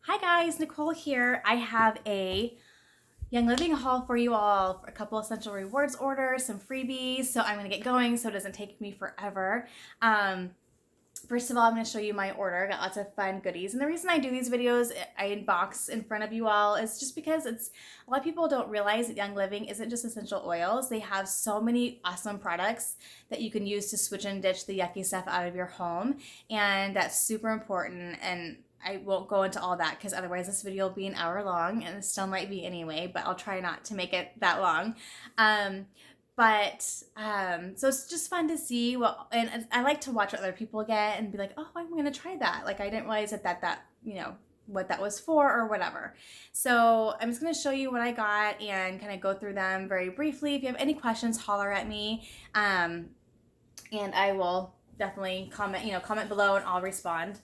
Hi guys, Nicole here. I have a Young Living haul for you all for a couple essential rewards orders, some freebies. So I'm gonna get going so it doesn't take me forever. First of all, I'm going to show you my order. I got lots of fun goodies. And the reason I do these videos, I unbox in front of you all, is just because a lot of people don't realize that Young Living isn't just essential oils. They have so many awesome products that you can use to switch and ditch the yucky stuff out of your home. And that's super important. And I won't go into all that because otherwise this video will be an hour long, and it still might be anyway, but I'll try not to make it that long. Um, so it's just fun to see and I like to watch what other people get and be like, oh, I'm gonna try that. Like I didn't realize that what that was for or whatever. So I'm just gonna show you what I got and kind of go through them very briefly. If you have any questions, holler at me, and I will definitely comment below and I'll respond.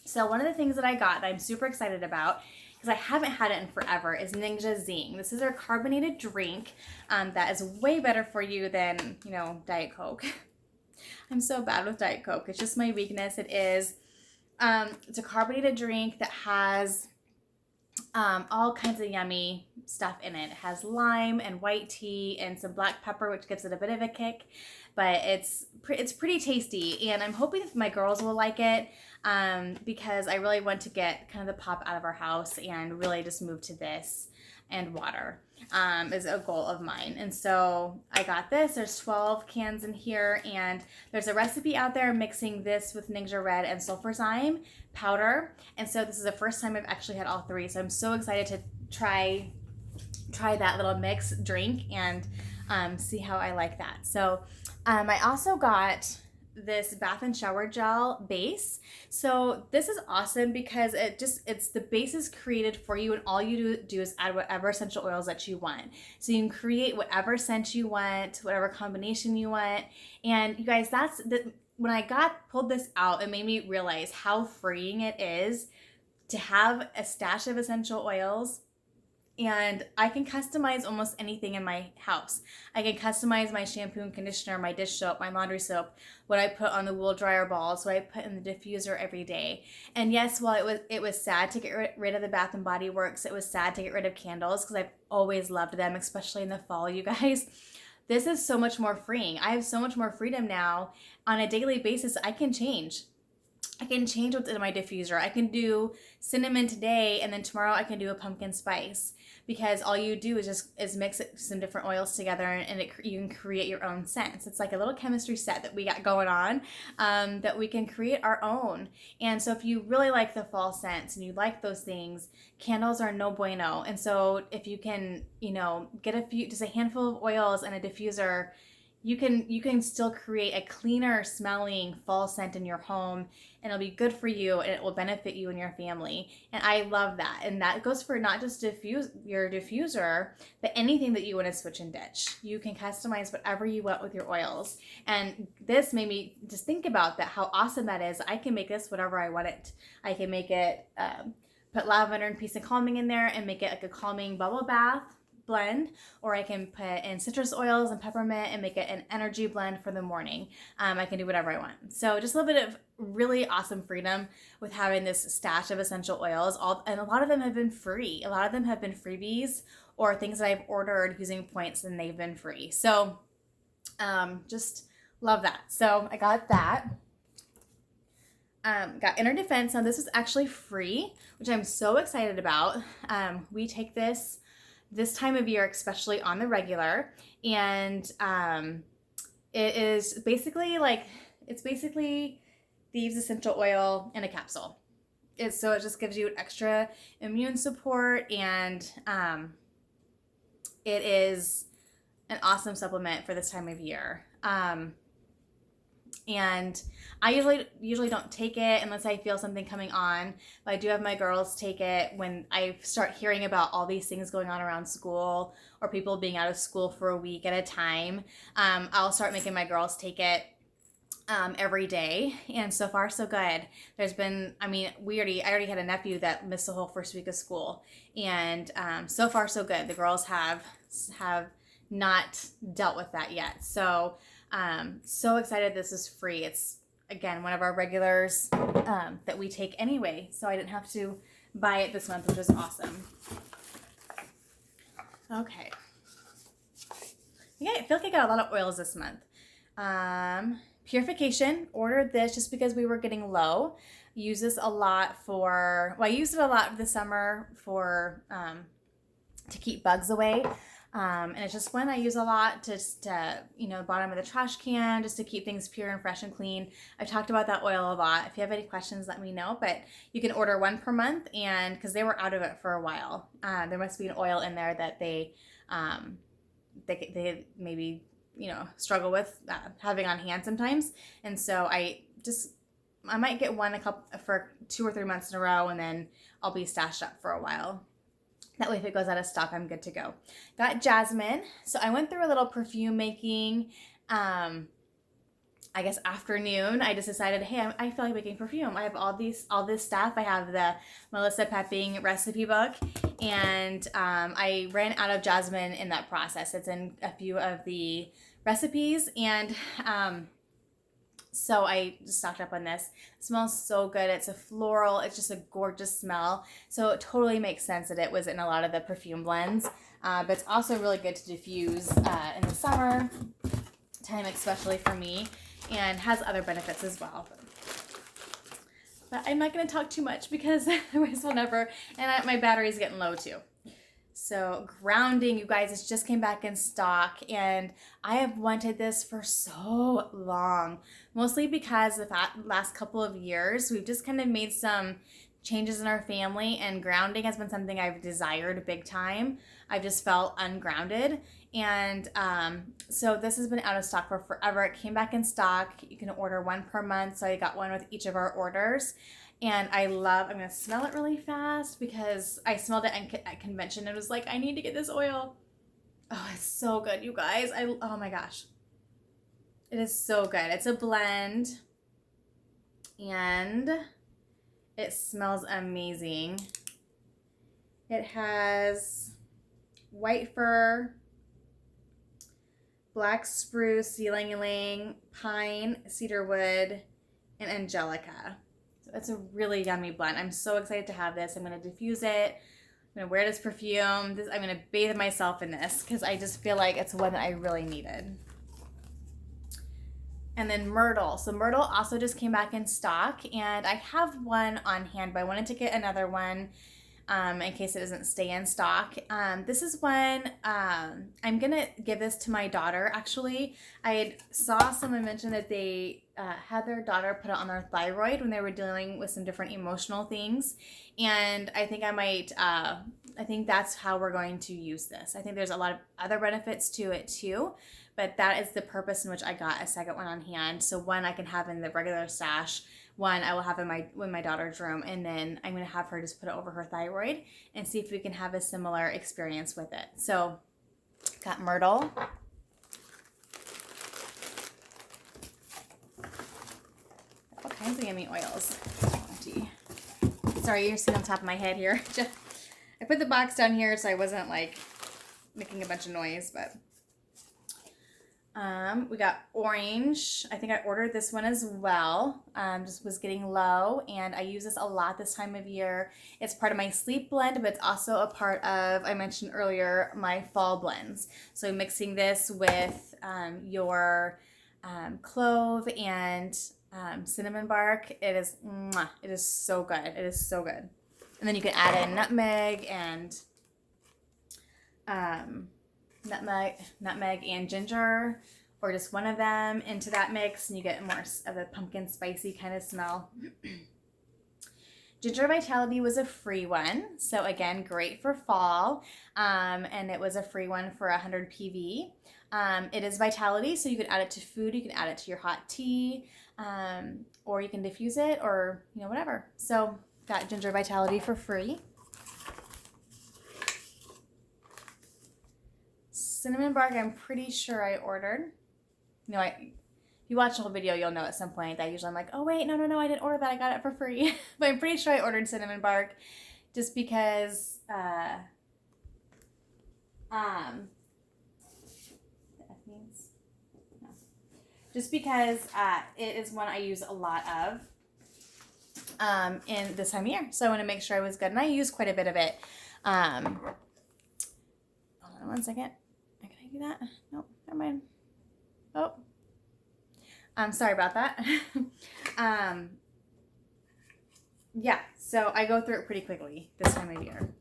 So one of the things that I got that I'm super excited about, because I haven't had it in forever, is Ninja Zing. This is our carbonated drink that is way better for you than, Diet Coke. I'm so bad with Diet Coke. It's just my weakness. It's a carbonated drink that has all kinds of yummy stuff in it. It has lime and white tea and some black pepper, which gives it a bit of a kick. But it's pretty tasty, and I'm hoping that my girls will like it because I really want to get kind of the pop out of our house and really just move to this and water is a goal of mine. And so I got this. There's 12 cans in here, and there's a recipe out there mixing this with Ningxia Red and Sulfurzyme powder. And so this is the first time I've actually had all three. So I'm so excited to try that little mix drink and see how I like that. So I also got this bath and shower gel base. So this is awesome because it's the base is created for you, and all you do is add whatever essential oils that you want. So you can create whatever scent you want, whatever combination you want. And you guys, when I pulled this out, it made me realize how freeing it is to have a stash of essential oils. And I can customize almost anything in my house. I can customize my shampoo and conditioner, my dish soap, my laundry soap, what I put on the wool dryer balls, what I put in the diffuser every day. And yes, while it was sad to get rid of the Bath and Body Works, it was sad to get rid of candles because I've always loved them, especially in the fall, you guys. This is so much more freeing. I have so much more freedom now. On a daily basis, I can change what's in my diffuser. I can do cinnamon today, and then tomorrow I can do a pumpkin spice, because all you do is mix some different oils together, and you can create your own scents. It's like a little chemistry set that we got going on, that we can create our own. And so if you really like the fall scents and you like those things, candles are no bueno. And so if you can, get just a handful of oils and a diffuser, you can still create a cleaner smelling fall scent in your home, and it'll be good for you, and it will benefit you and your family. And I love that. And that goes for not just your diffuser, but anything that you want to switch and ditch. You can customize whatever you want with your oils. And this made me just think about that, how awesome that is. I can make this whatever I want it. I can make it, put lavender and peace and calming in there and make it like a calming bubble bath blend, or I can put in citrus oils and peppermint and make it an energy blend for the morning. I can do whatever I want. So just a little bit of really awesome freedom with having this stash of essential oils. And a lot of them have been free. A lot of them have been freebies or things that I've ordered using points, and they've been free. So just love that. So I got that. Got Inner Defense. Now this is actually free, which I'm so excited about. We take this time of year, especially on the regular, and it is basically Thieves essential oil in a capsule. So it just gives you extra immune support, and it is an awesome supplement for this time of year. And I usually don't take it unless I feel something coming on, but I do have my girls take it when I start hearing about all these things going on around school, or people being out of school for a week at a time. I'll start making my girls take it every day, and so far so good. I already had a nephew that missed the whole first week of school, and so far so good. The girls have not dealt with that yet. So so excited this is free. It's, again, one of our regulars that we take anyway, so I didn't have to buy it this month, which is awesome. Okay. Yeah, I feel like I got a lot of oils this month. Purification, ordered this just because we were getting low. Use this a lot for, well, I used it a lot this summer for, to keep bugs away. And it's just one I use a lot just to, bottom of the trash can, just to keep things pure and fresh and clean. I've talked about that oil a lot. If you have any questions, let me know. But you can order one per month, and because they were out of it for a while, there must be an oil in there that they maybe struggle with having on hand sometimes. And so I might get one for 2 or 3 months in a row, and then I'll be stashed up for a while. That way, if it goes out of stock, I'm good to go. Got jasmine. So I went through a little perfume making, afternoon. I just decided, hey, I feel like making perfume. I have all this stuff. I have the Melissa Pepping recipe book, and I ran out of jasmine in that process. It's in a few of the recipes, and so I just stocked up on this. It smells so good. It's a floral. It's just a gorgeous smell. So it totally makes sense that it was in a lot of the perfume blends. But it's also really good to diffuse in the summer time, especially for me, and has other benefits as well. But I'm not going to talk too much because otherwise I'll never, and my battery's getting low too. So grounding, you guys, it just came back in stock, and I have wanted this for so long, mostly because the last couple of years we've just kind of made some changes in our family, and grounding has been something I've desired big time. I've just felt ungrounded, and so this has been out of stock for forever. It came back in stock. You can order one per month, so I got one with each of our orders. And I'm going to smell it really fast because I smelled it at convention and was like, I need to get this oil. Oh, it's so good, you guys. Oh my gosh. It is so good. It's a blend, and it smells amazing. It has white fir, black spruce, ylang-ylang, pine, cedarwood, and angelica. It's a really yummy blend. I'm so excited to have this. I'm going to diffuse it. I'm going to wear this perfume. I'm going to bathe myself in this because I just feel like it's one that I really needed. And then Myrtle. So Myrtle also just came back in stock, and I have one on hand, but I wanted to get another one in case it doesn't stay in stock. This is one, I'm going to give this to my daughter, actually. I saw someone mention that they had their daughter put it on their thyroid when they were dealing with some different emotional things. And I think I think that's how we're going to use this. I think there's a lot of other benefits to it too, but that is the purpose in which I got a second one on hand. So one I can have in the regular stash, one I will have in my daughter's room, and then I'm going to have her just put it over her thyroid and see if we can have a similar experience with it. So got Myrtle. All kinds of yummy oils. Sorry, you're sitting on top of my head here. I put the box down here so I wasn't like making a bunch of noise, but we got orange. I think I ordered this one as well. Just was getting low, and I use this a lot this time of year. It's part of my sleep blend, but it's also a part of, I mentioned earlier, my fall blends. So mixing this with your clove and cinnamon bark, it is so good. It is so good. And then you can add in nutmeg and nutmeg and ginger, or just one of them into that mix, and you get more of a pumpkin spicy kind of smell. Ginger Vitality was a free one, so again, great for fall, and it was a free one for 100 PV. It is Vitality, so you can add it to food, you can add it to your hot tea, or you can diffuse it, or whatever. So got Ginger Vitality for free. Cinnamon bark, I'm pretty sure I ordered. If you watch the whole video, you'll know at some point that usually I'm like, oh wait, no, I didn't order that, I got it for free. But I'm pretty sure I ordered cinnamon bark just because, just because it is one I use a lot of. in this time of year. So I want to make sure I was good. And I use quite a bit of it. Hold on one second. Can I do that? Nope, never mind. Oh, I'm sorry about that. Yeah, so I go through it pretty quickly this time of year.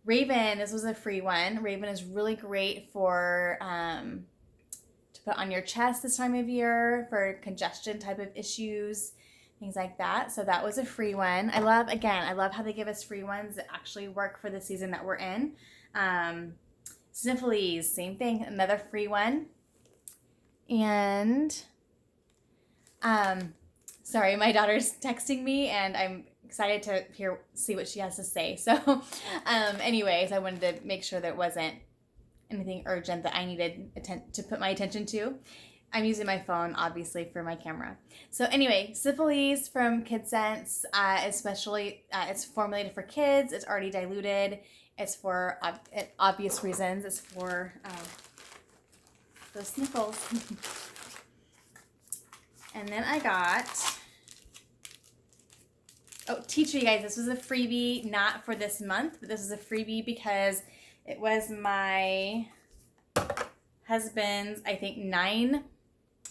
Raven, this was a free one. Raven is really great for to put on your chest this time of year for congestion type of issues, things like that. So that was a free one. I love how they give us free ones that actually work for the season that we're in. Sniffles, same thing, another free one. And sorry, my daughter's texting me and I'm excited to see what she has to say. So anyways, I wanted to make sure there wasn't anything urgent that I needed to put my attention to. I'm using my phone, obviously, for my camera. So anyway, Syphilis from KidSense, especially, it's formulated for kids. It's already diluted. It's for obvious reasons. It's for those sniffles. And then I got, tea tree, guys. This was a freebie, not for this month, but this is a freebie because it was my husband's, I think,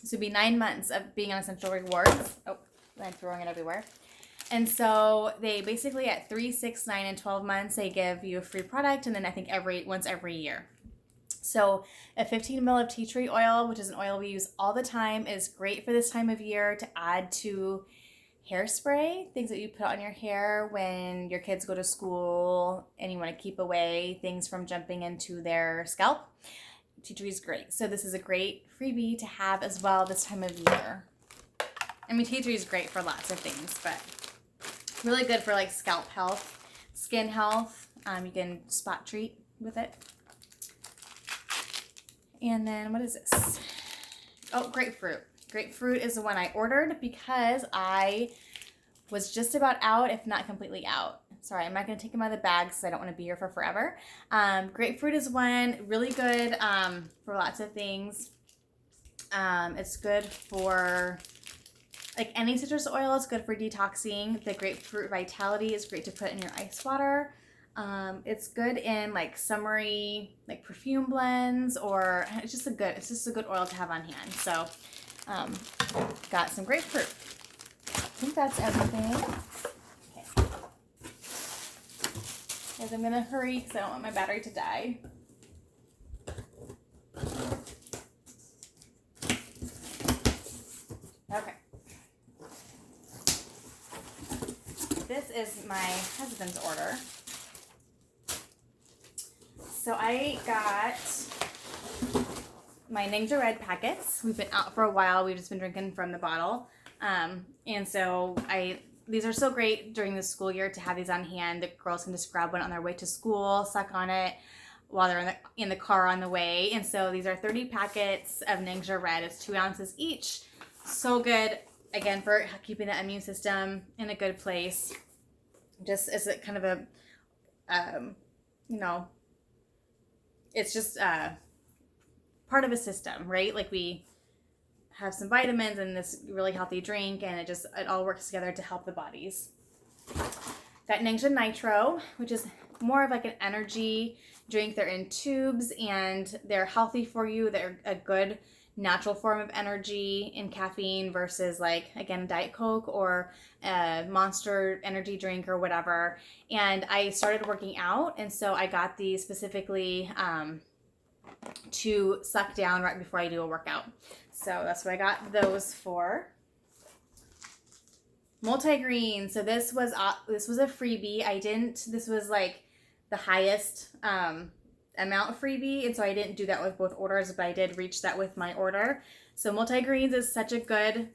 this would be 9 months of being on Essential Rewards. Oh, I'm throwing it everywhere. And so they basically at 3, 6, 9, and 12 months, they give you a free product, and then I think once every year. So a 15 ml of tea tree oil, which is an oil we use all the time, is great for this time of year to add to hairspray, things that you put on your hair when your kids go to school and you want to keep away things from jumping into their scalp. Tea tree is great. So this is a great freebie to have as well this time of year. I mean, tea tree is great for lots of things, but really good for like scalp health, skin health. You can spot treat with it. And then what is this? Oh, grapefruit. Grapefruit is the one I ordered because I was just about out, if not completely out. Sorry, I'm not going to take them out of the bag because I don't want to be here for forever. Grapefruit is one, really good for lots of things. It's good for, like any citrus oil, it's good for detoxing. The grapefruit vitality is great to put in your ice water. It's good in like summery, like perfume blends, or it's just a good oil to have on hand. So, got some grapefruit. I think that's everything. Okay. Guys, I'm gonna hurry because I don't want my battery to die. Okay. This is my husband's order. So I got my Ningxia Red packets. We've been out for a while. We've just been drinking from the bottle. And so these are so great during the school year to have these on hand. The girls can just grab one on their way to school, suck on it while they're in the car on the way. And so these are 30 packets of Ningxia Red. It's 2 ounces each. So good, again, for keeping the immune system in a good place. Just as a kind of a, it's just part of a system, right? Like we have some vitamins and this really healthy drink, and it all works together to help the bodies. Got Ningxia Nitro, which is more of like an energy drink. They're in tubes and they're healthy for you. They're a good natural form of energy in caffeine versus like, again, Diet Coke or a Monster energy drink or whatever. And I started working out, and so I got these specifically to suck down right before I do a workout. So that's what I got those for. Multigreen. So this was a freebie. This was like the highest amount freebie, and so I didn't do that with both orders, but I did reach that with my order. So multigreens is such a good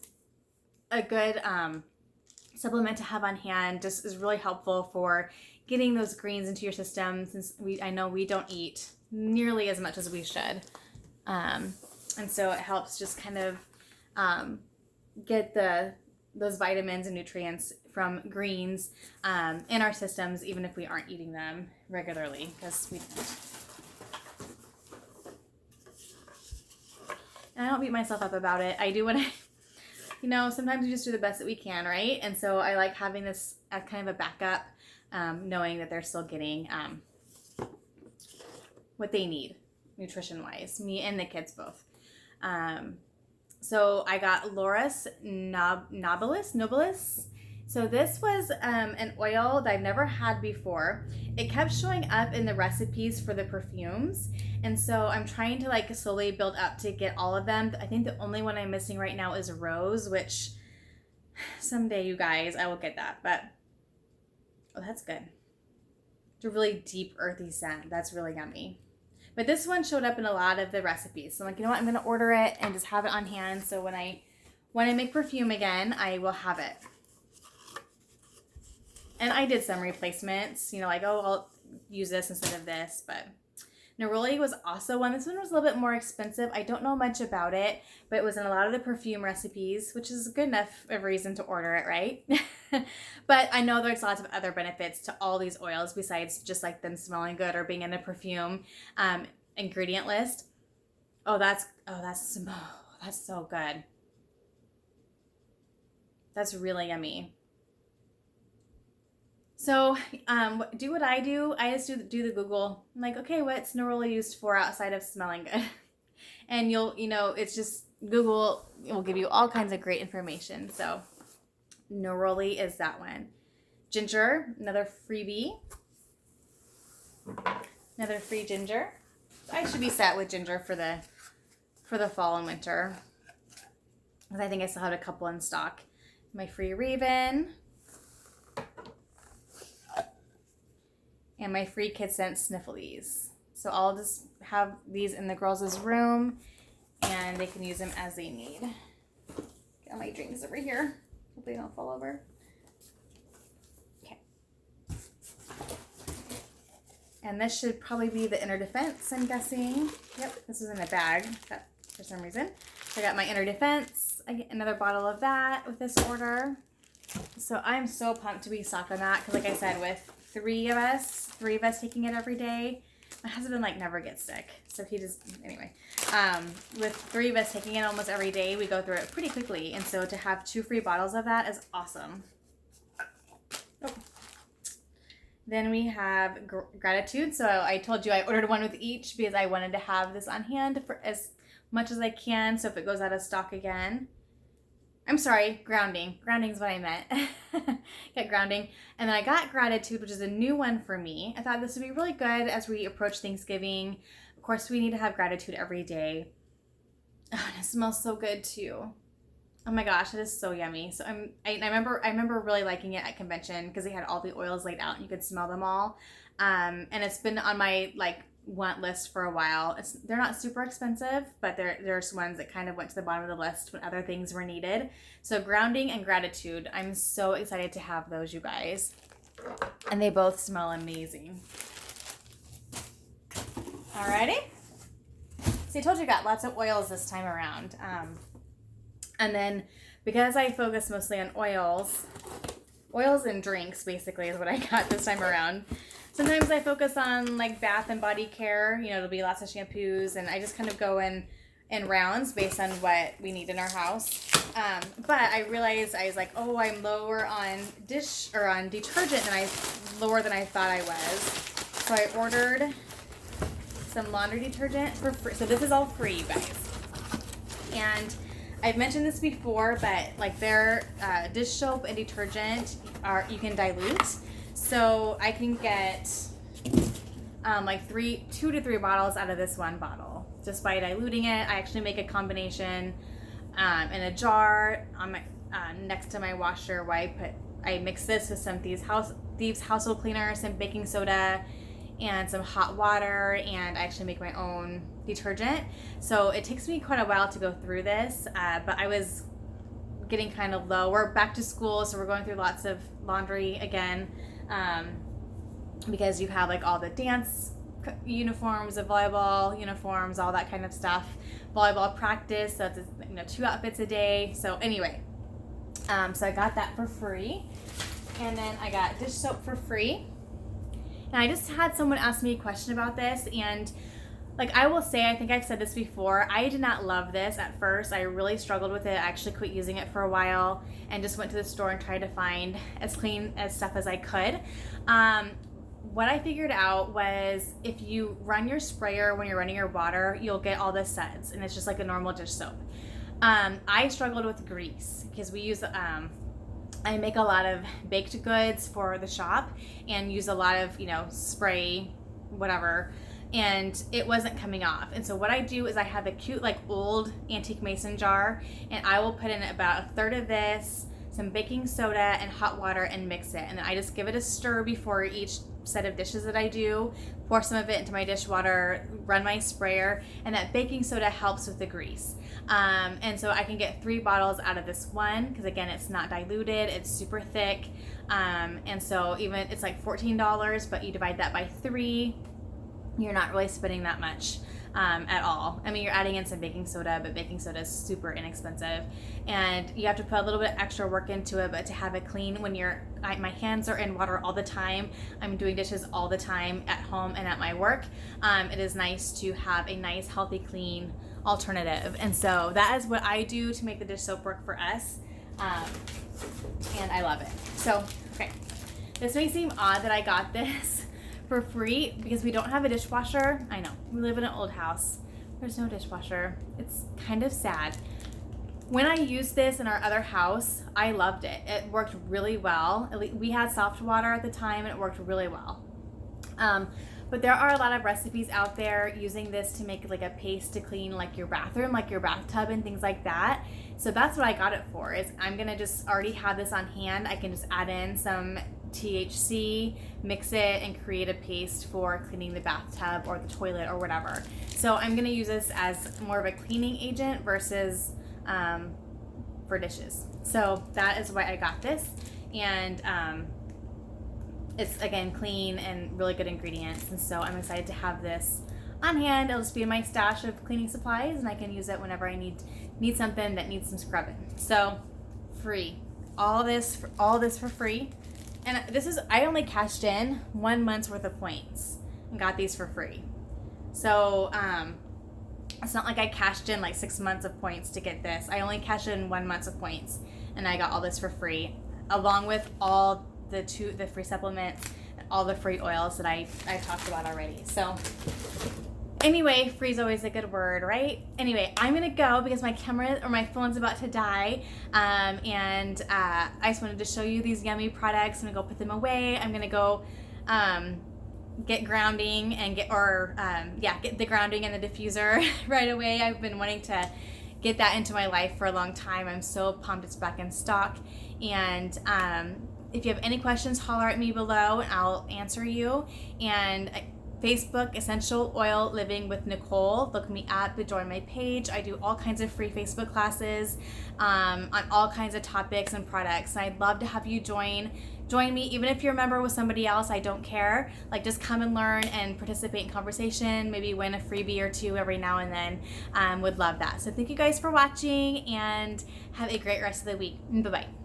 supplement to have on hand. Just is really helpful for getting those greens into your system, since I know we don't eat nearly as much as we should, and so it helps just kind of get those vitamins and nutrients from greens in our systems, even if we aren't eating them regularly, because we don't. And I don't beat myself up about it. I do what you know, sometimes we just do the best that we can, right? And so I like having this as kind of a backup, knowing that they're still getting what they need nutrition-wise, me and the kids both. So I got Laurus Nobilis. So this was an oil that I've never had before. It kept showing up in the recipes for the perfumes. And so I'm trying to like slowly build up to get all of them. I think the only one I'm missing right now is Rose, which someday, you guys, I will get that. But, oh, that's good. It's a really deep, earthy scent. That's really yummy. But this one showed up in a lot of the recipes. So I'm like, you know what? I'm going to order it and just have it on hand. So when I make perfume again, I will have it. And I did some replacements, you know, like, oh, I'll use this instead of this. But Neroli was also one. This one was a little bit more expensive. I don't know much about it, but it was in a lot of the perfume recipes, which is good enough of a reason to order it, right? But I know there's lots of other benefits to all these oils besides just like them smelling good or being in the perfume ingredient list. That's so good. That's really yummy. So do what I do. I just do the Google. I'm like, okay, what's Neroli used for outside of smelling good? And it's just Google will give you all kinds of great information. So Neroli is that one. Ginger, another freebie. Another free ginger. I should be set with ginger for the fall and winter. Because I think I still have a couple in stock. My free Raven. And my free Kid Scent Sniffles. So I'll just have these in the girls' room and they can use them as they need. Got my drinks over here. Hopefully they don't fall over. Okay. And this should probably be the Inner Defense, I'm guessing. Yep, this is in a bag for some reason. So I got my Inner Defense. I get another bottle of that with this order. So I'm so pumped to be stocked on that because, like I said, with three of us taking it every day, my husband like never gets sick, so he just anyway. With three of us taking it almost every day, we go through it pretty quickly, and so to have 2 free bottles of that is awesome. Oh. Then we have Gratitude. So I told you I ordered one with each because I wanted to have this on hand for as much as I can. So if it goes out of stock again. I'm sorry, Grounding. Grounding is what I meant. Get Grounding. And then I got Gratitude, which is a new one for me. I thought this would be really good as we approach Thanksgiving. Of course, we need to have Gratitude every day. Oh, and it smells so good too. Oh my gosh, it is so yummy. So I remember really liking it at convention because they had all the oils laid out and you could smell them all. And it's been on my want list for a while. They're not super expensive, but there's ones that kind of went to the bottom of the list when other things were needed. So Grounding and Gratitude, I'm so excited to have those, you guys. And they both smell amazing. Alrighty. So I told you I got lots of oils this time around. And then because I focus mostly on oils and drinks basically is what I got this time around. Sometimes I focus on bath and body care, it'll be lots of shampoos, and I just kind of go in rounds based on what we need in our house. But I realized I was like, oh, I'm lower on detergent lower than I thought I was. So I ordered some laundry detergent for free. So this is all free, you guys. And I've mentioned this before, but their dish soap and detergent you can dilute. So I can get 2 to 3 bottles out of this one bottle just by diluting it. I actually make a combination in a jar on my next to my washer where I mix this with some Thieves household cleaner, some baking soda, and some hot water, and I actually make my own detergent. So it takes me quite a while to go through this, but I was getting kind of low. We're back to school, so we're going through lots of laundry again. Because you have all the dance uniforms, the volleyball uniforms, all that kind of stuff. Volleyball practice, so it's 2 outfits a day. So anyway, so I got that for free. And then I got dish soap for free. And I just had someone ask me a question about this, and Like, I will say, I think I've said this before, I did not love this at first. I really struggled with it. I actually quit using it for a while and just went to the store and tried to find as clean as stuff as I could. What I figured out was if you run your sprayer when you're running your water, you'll get all the suds, and it's just like a normal dish soap. I struggled with grease because we use I make a lot of baked goods for the shop and use a lot of, spray, whatever, and it wasn't coming off. And so what I do is I have a cute, like, old antique mason jar, and I will put in about a third of this, some baking soda and hot water, and mix it. And then I just give it a stir before each set of dishes that I do, pour some of it into my dishwater, run my sprayer, and that baking soda helps with the grease. And so I can get 3 bottles out of this one because, again, it's not diluted, it's super thick. And so even it's like $14, but you divide that by 3, you're not really spending that much at all. I mean, you're adding in some baking soda, but baking soda is super inexpensive, and you have to put a little bit extra work into it. But to have it clean when my hands are in water all the time, I'm doing dishes all the time at home and at my work, it is nice to have a nice, healthy, clean alternative. And so that is what I do to make the dish soap work for us, and I love it. So, okay, this may seem odd that I got this for free because we don't have a dishwasher. I know, we live in an old house. There's no dishwasher. It's kind of sad. When I used this in our other house, I loved it. It worked really well. We had soft water at the time and it worked really well. But there are a lot of recipes out there using this to make like a paste to clean like your bathroom, like your bathtub and things like that. So that's what I got it for, is I'm gonna just already have this on hand. I can just add in some THC, mix it, and create a paste for cleaning the bathtub or the toilet or whatever. So I'm gonna use this as more of a cleaning agent versus for dishes. So that is why I got this, and it's, again, clean and really good ingredients, and so I'm excited to have this on hand. It'll just be in my stash of cleaning supplies, and I can use it whenever I need something that needs some scrubbing. So free, all this for free. And I only cashed in 1 month's worth of points and got these for free. So it's not like I cashed in like 6 months of points to get this. I only cashed in 1 month of points, and I got all this for free, along with all the free supplements and all the free oils that I talked about already. So anyway, free is always a good word, right? Anyway, I'm gonna go because my phone's about to die, and I just wanted to show you these yummy products. I'm gonna go put them away. I'm gonna go get grounding and get the grounding and the diffuser right away. I've been wanting to get that into my life for a long time. I'm so pumped it's back in stock. And if you have any questions, holler at me below and I'll answer you. And Facebook, Essential Oil Living with Nicole. Look me up, join my page. I do all kinds of free Facebook classes on all kinds of topics and products. And I'd love to have you join me, even if you're a member with somebody else. I don't care. Like, just come and learn and participate in conversation, maybe win a freebie or 2 every now and then. Would love that. So thank you guys for watching, and have a great rest of the week. Bye-bye.